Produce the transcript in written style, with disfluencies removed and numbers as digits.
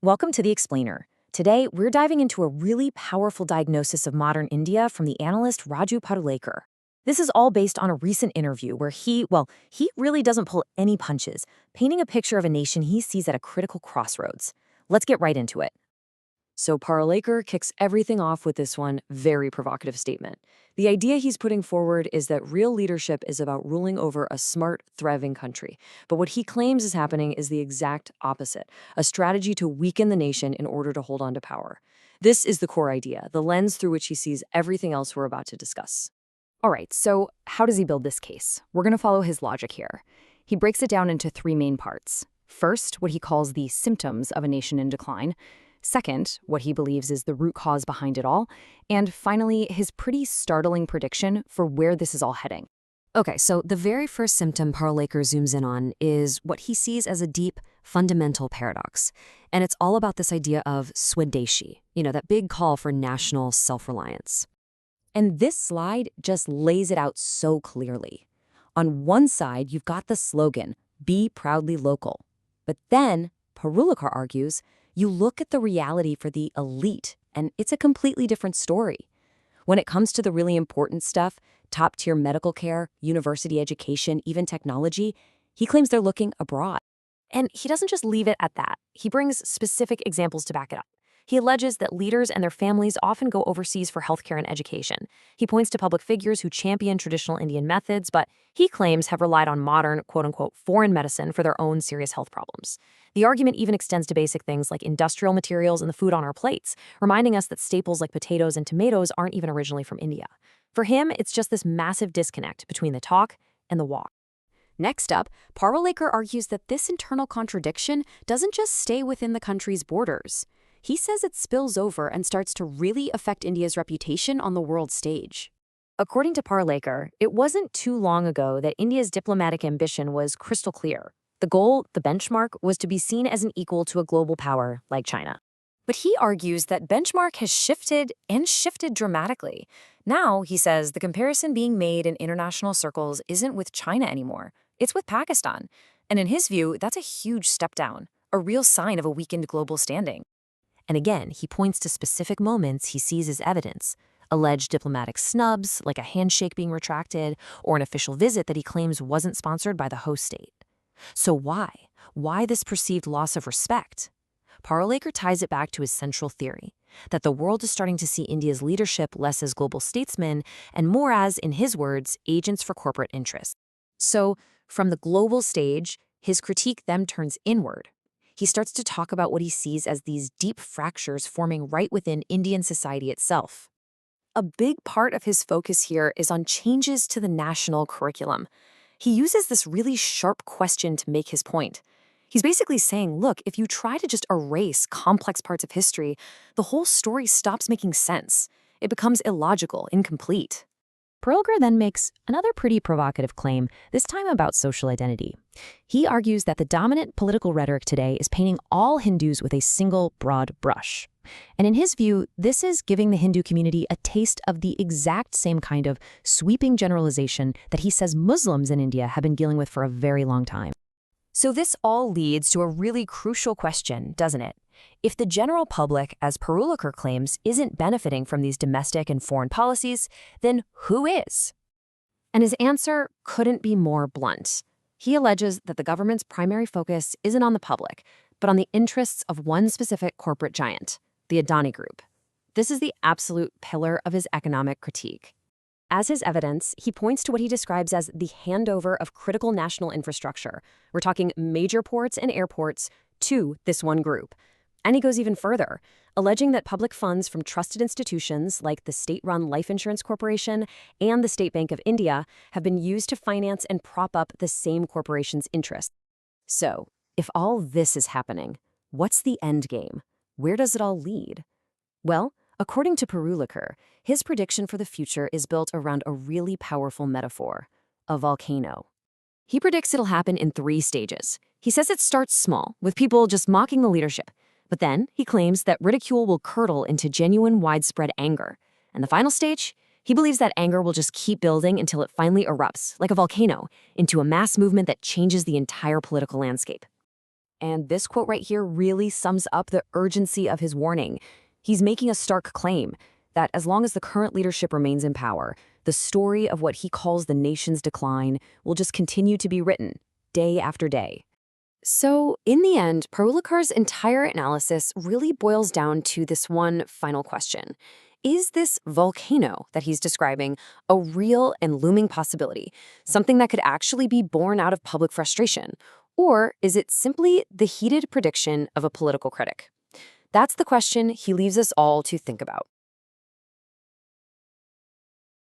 Welcome to The Explainer. Today, we're diving into a really powerful diagnosis of modern India from the analyst Raju Parulekar. This is all based on a recent interview where he really doesn't pull any punches, painting a picture of a nation he sees at a critical crossroads. Let's get right into it. So Parulekar kicks everything off with this one very provocative statement. The idea he's putting forward is that real leadership is about ruling over a smart, thriving country. But what he claims is happening is the exact opposite, a strategy to weaken the nation in order to hold on to power. This is the core idea, the lens through which he sees everything else we're about to discuss. All right, so how does he build this case? We're going to follow his logic here. He breaks it down into three main parts. First, what he calls the symptoms of a nation in decline. Second, what he believes is the root cause behind it all. And finally, his pretty startling prediction for where this is all heading. Okay, so the very first symptom Parulekar zooms in on is what he sees as a deep, fundamental paradox. And it's all about this idea of swadeshi, that big call for national self-reliance. And this slide just lays it out so clearly. On one side, you've got the slogan, "Be proudly local." But then, Parulekar argues, you look at the reality for the elite, and it's a completely different story. When it comes to the really important stuff, top-tier medical care, university education, even technology, he claims they're looking abroad. And he doesn't just leave it at that. He brings specific examples to back it up. He alleges that leaders and their families often go overseas for healthcare and education. He points to public figures who champion traditional Indian methods, but he claims have relied on modern, quote-unquote, foreign medicine for their own serious health problems. The argument even extends to basic things like industrial materials and the food on our plates, reminding us that staples like potatoes and tomatoes aren't even originally from India. For him, it's just this massive disconnect between the talk and the walk. Next up, Parulekar argues that this internal contradiction doesn't just stay within the country's borders. He says it spills over and starts to really affect India's reputation on the world stage. According to Parulekar, it wasn't too long ago that India's diplomatic ambition was crystal clear. The goal, the benchmark, was to be seen as an equal to a global power like China. But he argues that benchmark has shifted and shifted dramatically. Now, he says, the comparison being made in international circles isn't with China anymore. It's with Pakistan. And in his view, that's a huge step down, a real sign of a weakened global standing. And again, he points to specific moments he sees as evidence, alleged diplomatic snubs, like a handshake being retracted, or an official visit that he claims wasn't sponsored by the host state. So why? Why this perceived loss of respect? Parulekar ties it back to his central theory, that the world is starting to see India's leadership less as global statesmen and more as, in his words, agents for corporate interests. So, from the global stage, his critique then turns inward. He starts to talk about what he sees as these deep fractures forming right within Indian society itself. A big part of his focus here is on changes to the national curriculum. He uses this really sharp question to make his point. He's basically saying, look, if you try to just erase complex parts of history, the whole story stops making sense. It becomes illogical, incomplete. Parulekar then makes another pretty provocative claim, this time about social identity. He argues that the dominant political rhetoric today is painting all Hindus with a single broad brush. And in his view, this is giving the Hindu community a taste of the exact same kind of sweeping generalization that he says Muslims in India have been dealing with for a very long time. So this all leads to a really crucial question, doesn't it? If the general public, as Parulekar claims, isn't benefiting from these domestic and foreign policies, then who is? And his answer couldn't be more blunt. He alleges that the government's primary focus isn't on the public, but on the interests of one specific corporate giant, the Adani Group. This is the absolute pillar of his economic critique. As his evidence, he points to what he describes as the handover of critical national infrastructure. We're talking major ports and airports to this one group. And he goes even further, alleging that public funds from trusted institutions like the state-run Life Insurance Corporation and the State Bank of India have been used to finance and prop up the same corporation's interests. So, if all this is happening, what's the end game? Where does it all lead? Well, according to Parulekar, his prediction for the future is built around a really powerful metaphor, a volcano. He predicts it'll happen in 3 stages. He says it starts small, with people just mocking the leadership. But then, he claims that ridicule will curdle into genuine widespread anger. And the final stage? He believes that anger will just keep building until it finally erupts, like a volcano, into a mass movement that changes the entire political landscape. And this quote right here really sums up the urgency of his warning. He's making a stark claim that as long as the current leadership remains in power, the story of what he calls the nation's decline will just continue to be written, day after day. So, in the end, Parulekar's entire analysis really boils down to this one final question. Is this volcano that he's describing a real and looming possibility, something that could actually be born out of public frustration? Or is it simply the heated prediction of a political critic? That's the question he leaves us all to think about.